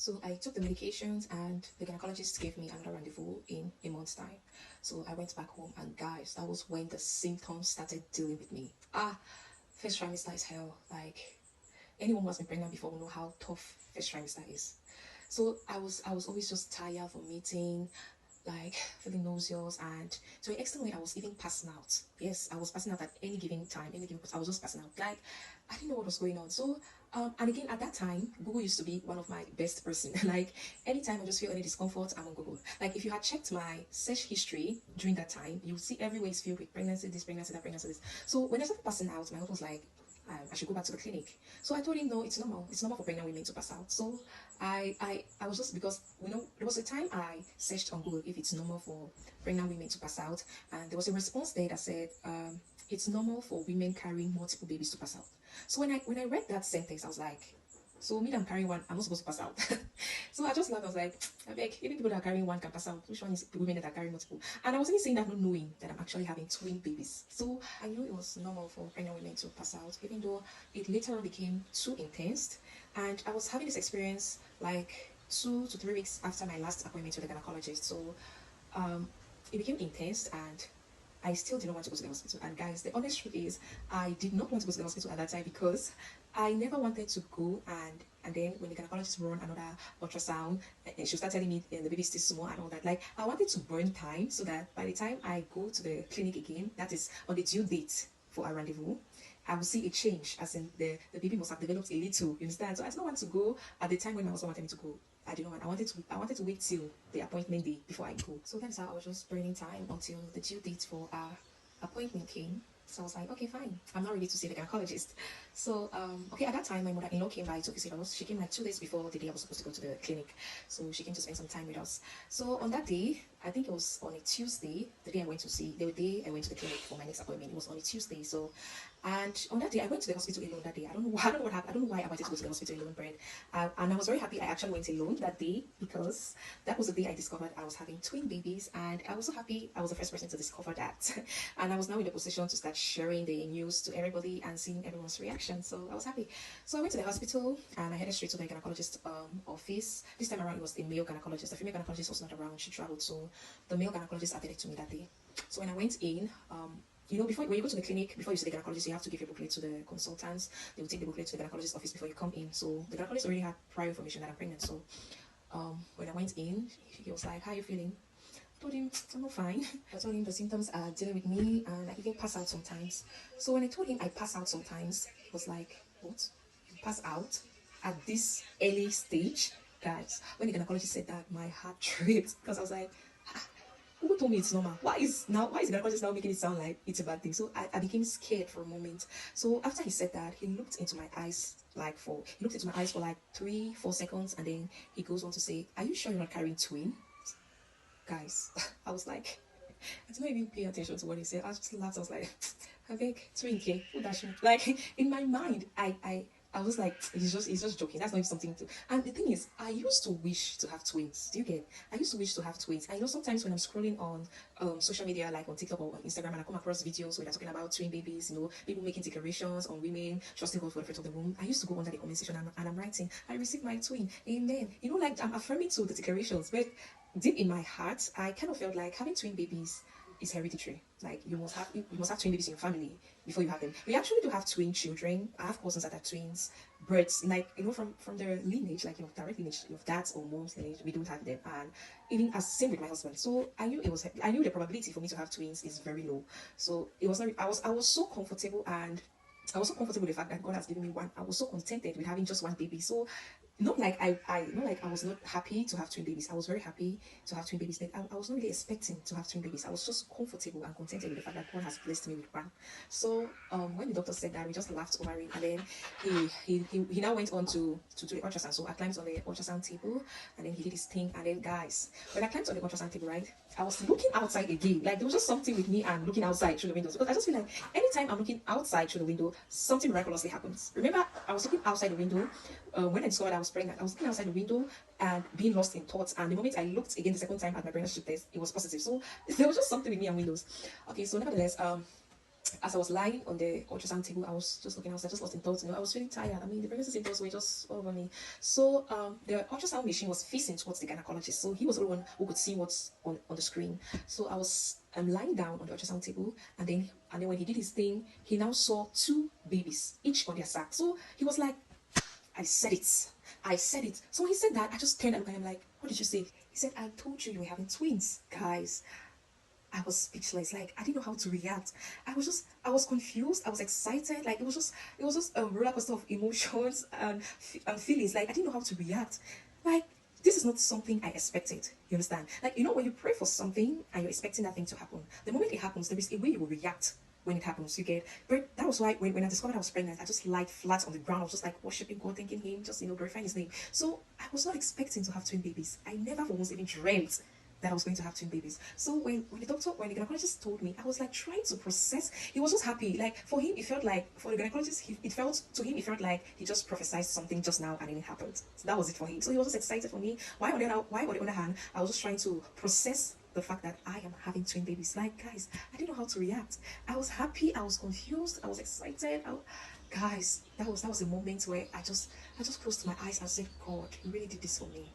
So I took the medications and the gynecologist gave me another rendezvous in a month's time. So I went back home and guys, that was when the symptoms started dealing with me. First trimester is hell. Like anyone who has been pregnant before will know how tough first trimester is. So I was always just tired, vomiting, like feeling nauseous, and to an extent where I was even passing out. Yes, I was passing out at any given time, any given I was just passing out. Like I didn't know what was going on. So and again at that time, Google used to be one of my best person. Like anytime I just feel any discomfort, I'm on Google. Like if you had checked my search history during that time, you would see everywhere is filled with pregnancy, this pregnancy, that pregnancy, this. So when I started passing out, my husband was like, I should go back to the clinic. So I told him, no, it's normal. It's normal for pregnant women to pass out. So I was just because there was a time I searched on Google if it's normal for pregnant women to pass out, and there was a response there that said it's normal for women carrying multiple babies to pass out. So when I read that sentence, I was like, so me that I'm carrying one, I'm not supposed to pass out. So I just laughed. I was like, I beg, even people that are carrying one can pass out. Which one is the women that are carrying multiple? And I was even saying that not knowing that I'm actually having twin babies. So I knew it was normal for pregnant women to pass out, even though it later on became too intense. And I was having this experience like 2 to 3 weeks after my last appointment with the gynecologist. So um, it became intense and I still did not want to go to the hospital. And guys, the honest truth is, I did not want to go to the hospital at that time because I never wanted to go and then when the gynecologist run another ultrasound, and she'll start telling me the baby's still small and all that. Like I wanted to burn time so that by the time I go to the clinic again, that is on the due date for a rendezvous, I will see a change, as in the baby must have developed a little. You understand? So I did not want to go at the time when my husband wanted me to go. I didn't want. I wanted to wait till the appointment day before I go. So that's how I was just burning time until the due date for our appointment came. So I was like, okay, fine. I'm not ready to see the gynecologist. So, okay, at that time, my mother-in-law came by to visit us. She came like 2 days before the day I was supposed to go to the clinic. So she came to spend some time with us. So on that day, I think it was on a Tuesday, the day I went to the clinic for my next appointment, it was on a Tuesday. So, and on that day, I went to the hospital alone that day. I don't know what happened. I don't know why I wanted to go to the hospital alone, Brent. And I was very happy I actually went alone that day because that was the day I discovered I was having twin babies. And I was so happy I was the first person to discover that. And I was now in the position to start sharing the news to everybody and seeing everyone's reaction. So I was happy. So I went to the hospital and I headed straight to the gynecologist office. This time around, it was a male gynecologist. The female gynecologist was not around. She traveled. So the male gynecologist attended to me that day. So when I went in, before when you go to the clinic, before you see the gynecologist, you have to give your booklet to the consultants. They will take the booklet to the gynecologist's office before you come in. So the gynecologist already had prior information that I'm pregnant. So when I went in, he was like, "How are you feeling?" I told him, "I'm not fine." I told him the symptoms are dealing with me and I even pass out sometimes. So when I told him I pass out sometimes, he was like, "What? You pass out at this early stage?" Guys, when the gynecologist said that, my heart tripped because I was like, who told me it's normal? Why is the gynecologist now making it sound like it's a bad thing? So I became scared for a moment. So after he said that, he looked into my eyes for like 3 4 seconds, and then he goes on to say, "Are you sure you're not carrying twin?" Guys, I was like, I did not even pay attention to what he said. I just laughed. I was like, I beg, twin K, who that shit? Like in my mind, I was like, he's just joking. That's not even something to. And the thing is, I used to wish to have twins. Do you get? I used to wish to have twins. I know sometimes when I'm scrolling on social media, like on TikTok or on Instagram, and I come across videos where they're talking about twin babies, people making declarations on women trusting God for the fruit of the womb. I used to go under the comment section and I'm writing, I received my twin, amen. Like I'm affirming to the declarations, but deep in my heart, I kind of felt like having twin babies is hereditary. Like you must have twin babies in your family before you have them. We actually do have twin children. I have cousins that are twins, births, like from their lineage, like your direct lineage, your dad's or mom's lineage. We don't have them, and even as same with my husband. So I knew the probability for me to have twins is very low. So it was not. I was so comfortable and I was so comfortable with the fact that God has given me one. I was so contented with having just one baby. So not like I was not happy to have twin babies. I was very happy to have twin babies. But I was not really expecting to have twin babies. I was just comfortable and contented with the fact that God has blessed me with one. So when the doctor said that, we just laughed over it, and then he now went on to do the ultrasound. So I climbed on the ultrasound table, and then he did his thing. And then guys, when I climbed on the ultrasound table, right, I was looking outside again. Like there was just something with me and looking outside through the windows, because I just feel like anytime I'm looking outside through the window, something miraculously happens. Remember, I was looking outside the window when I discovered I was pregnant. I was looking outside the window and being lost in thoughts. And the moment I looked again the second time at my pregnancy test, it was positive. So there was just something with me and windows. Okay, so nevertheless, as I was lying on the ultrasound table, I was just looking. I was just lost in thoughts. I was feeling tired. I mean, the pregnancy symptoms were just all over me. So the ultrasound machine was facing towards the gynecologist. So he was the one who could see what's on the screen. So I was lying down on the ultrasound table, and then when he did his thing, he now saw two babies, each on their sack. So he was like, I said it. I said it. So when he said that, I just turned and looked at him like, what did you say? He said, I told you were having twins, guys. I was speechless. Like, I didn't know how to react. I was confused. I was excited. Like, it was just a roller coaster of emotions and feelings. Like, I didn't know how to react. Like, this is not something I expected. You understand? Like, when you pray for something and you're expecting that thing to happen, the moment it happens, there is a way you will react when it happens. You get, but that was why when I discovered I was pregnant, I just lied flat on the ground. I was just like worshiping God, thanking Him, just glorifying His name. So I was not expecting to have twin babies. I never for once even dreamt that I was going to have twin babies. So when the gynecologist told me, I was like trying to process. He was just happy. Like for him, it felt like for the gynecologist, it felt like he just prophesied something just now and then it happened. So that was it for him. So he was just excited for me. Why on the other hand, I was just trying to process the fact that I am having twin babies. Like guys, I didn't know how to react. I was happy. I was confused. I was excited. Guys, that was a moment where I just closed my eyes and said, God, you really did this for me.